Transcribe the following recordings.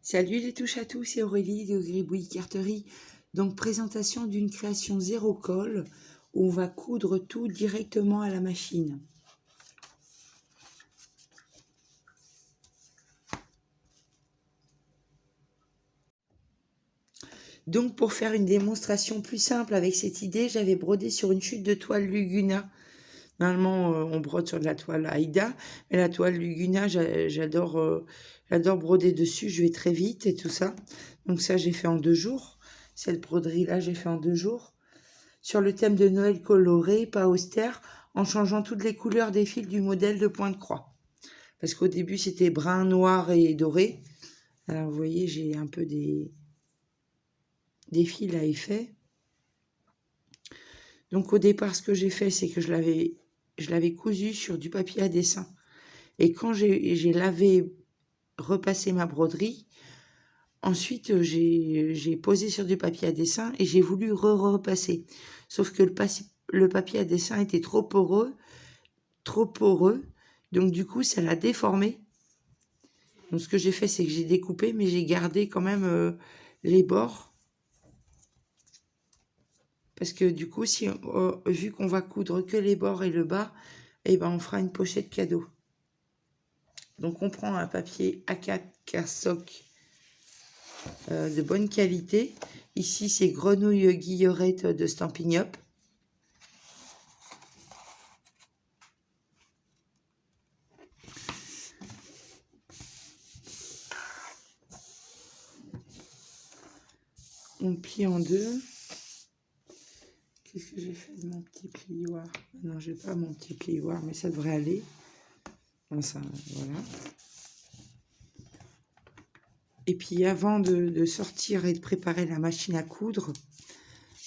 Salut les touches à tous, c'est Aurélie de Gribouille Carterie. Donc présentation d'une création zéro colle où on va coudre tout directement à la machine. Donc pour faire une démonstration plus simple avec cette idée, j'avais brodé sur une chute de toile Luguna. Normalement, on brode sur de la toile Aïda, mais la toile Luguna, j'adore broder dessus, je vais très vite et tout ça. Donc ça, j'ai fait en 2 jours. Cette broderie-là, j'ai fait en 2 jours. Sur le thème de Noël coloré, pas austère, en changeant toutes les couleurs des fils du modèle de point de croix. Parce qu'au début, c'était brun, noir et doré. Alors, vous voyez, j'ai un peu des fils à effet. Donc, au départ, ce que j'ai fait, c'est que je l'avais cousu sur du papier à dessin. Et quand j'ai lavé, repassé ma broderie, ensuite, j'ai posé sur du papier à dessin et j'ai voulu repasser. Sauf que le papier à dessin était trop poreux. Donc du coup, ça l'a déformé. Donc ce que j'ai fait, c'est que j'ai découpé, mais j'ai gardé quand même les bords. Parce que du coup, vu qu'on va coudre que les bords et le bas, eh ben, on fera une pochette cadeau. Donc on prend un papier A4 cardstock de bonne qualité. Ici, c'est Grenouille Guillerette de Stampin' Up. On plie en deux. Qu'est-ce que j'ai fait de mon petit plioir? Non, j'ai pas mon petit plioir, mais ça devrait aller. Enfin, voilà. Et puis avant de sortir et de préparer la machine à coudre,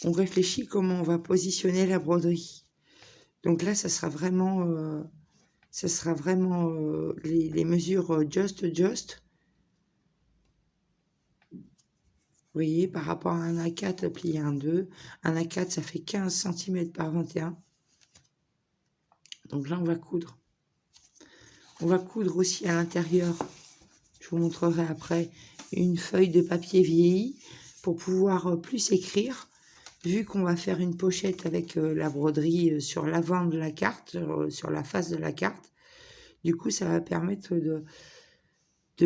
on réfléchit comment on va positionner la broderie. Donc là, ça sera vraiment les mesures just. Vous voyez, par rapport à un A4 plié en 2, un A4, ça fait 15 cm par 21. Donc là, on va coudre. On va coudre aussi à l'intérieur, je vous montrerai après, une feuille de papier vieilli pour pouvoir plus écrire. Vu qu'on va faire une pochette avec la broderie sur l'avant de la carte, sur la face de la carte, du coup, ça va permettre de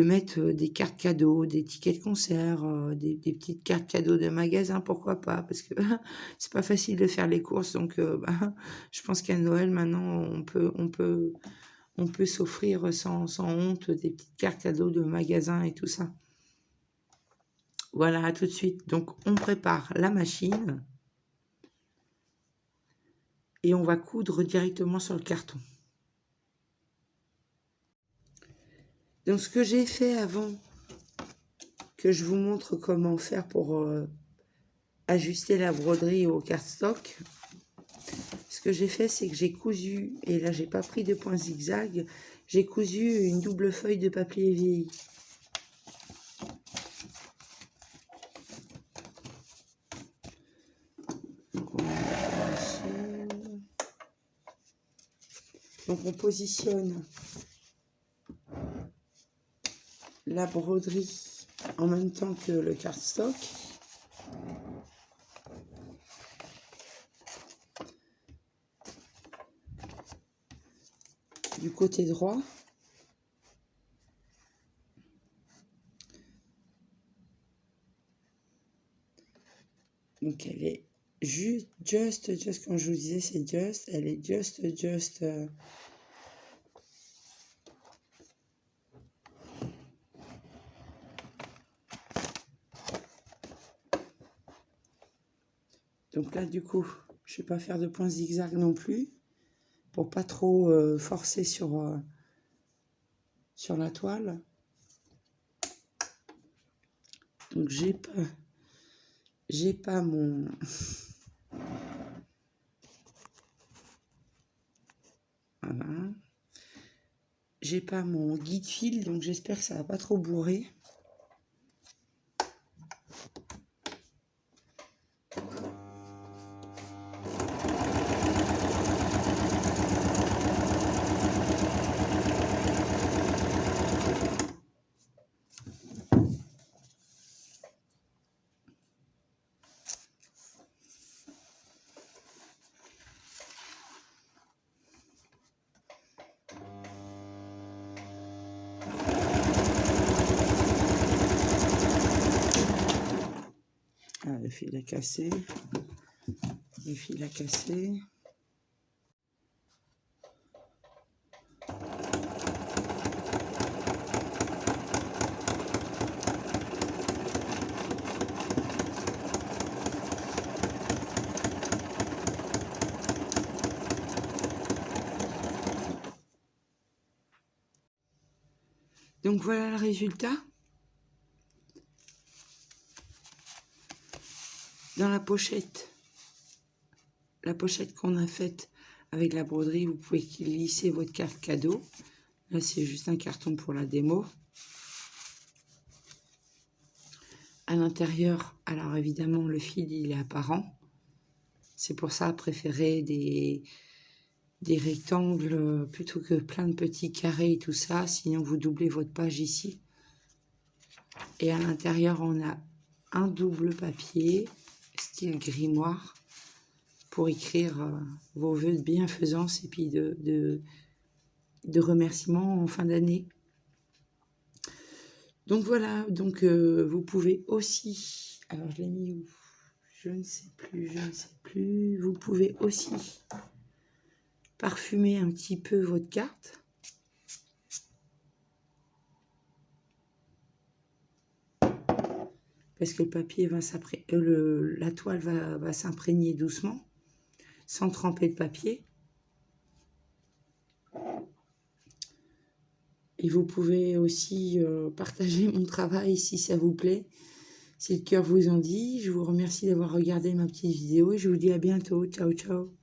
mettre des cartes cadeaux, des tickets de concert, des petites cartes cadeaux de magasin, pourquoi pas, parce que c'est pas facile de faire les courses, donc je pense qu'à Noël, maintenant, on peut s'offrir sans honte des petites cartes cadeaux de magasin et tout ça. Voilà, à tout de suite. Donc, on prépare la machine et on va coudre directement sur le carton. Donc, ce que j'ai fait avant que je vous montre comment faire pour ajuster la broderie au cardstock, ce que j'ai fait, c'est que j'ai cousu, et là, j'ai pas pris de point zigzag, j'ai cousu une double feuille de papier vieilli. Donc on positionne la broderie en même temps que le cardstock. Du côté droit. Donc elle est just, comme je vous disais, c'est just, elle est just. Donc là, du coup, je ne vais pas faire de point zigzag non plus, pour pas trop forcer sur la toile. Donc j'ai pas mon... Voilà. J'ai pas mon guide fil, donc j'espère que ça va pas trop bourrer. fil à casser. Les fils à casser. Donc voilà le résultat. Dans la pochette qu'on a faite avec la broderie, vous pouvez glisser votre carte cadeau. Là, c'est juste un carton pour la démo. À l'intérieur, alors évidemment, le fil, il est apparent. C'est pour ça, préférer des rectangles plutôt que plein de petits carrés et tout ça. Sinon, vous doublez votre page ici. Et à l'intérieur, on a un double papier, style grimoire, pour écrire vos vœux de bienfaisance et puis de remerciements en fin d'année. Donc voilà, donc vous pouvez aussi, alors je l'ai mis où? Je ne sais plus, vous pouvez aussi parfumer un petit peu votre carte. Parce que le papier va la toile va s'imprégner doucement, sans tremper le papier. Et vous pouvez aussi partager mon travail si ça vous plaît, si le cœur vous en dit. Je vous remercie d'avoir regardé ma petite vidéo et je vous dis à bientôt. Ciao, ciao.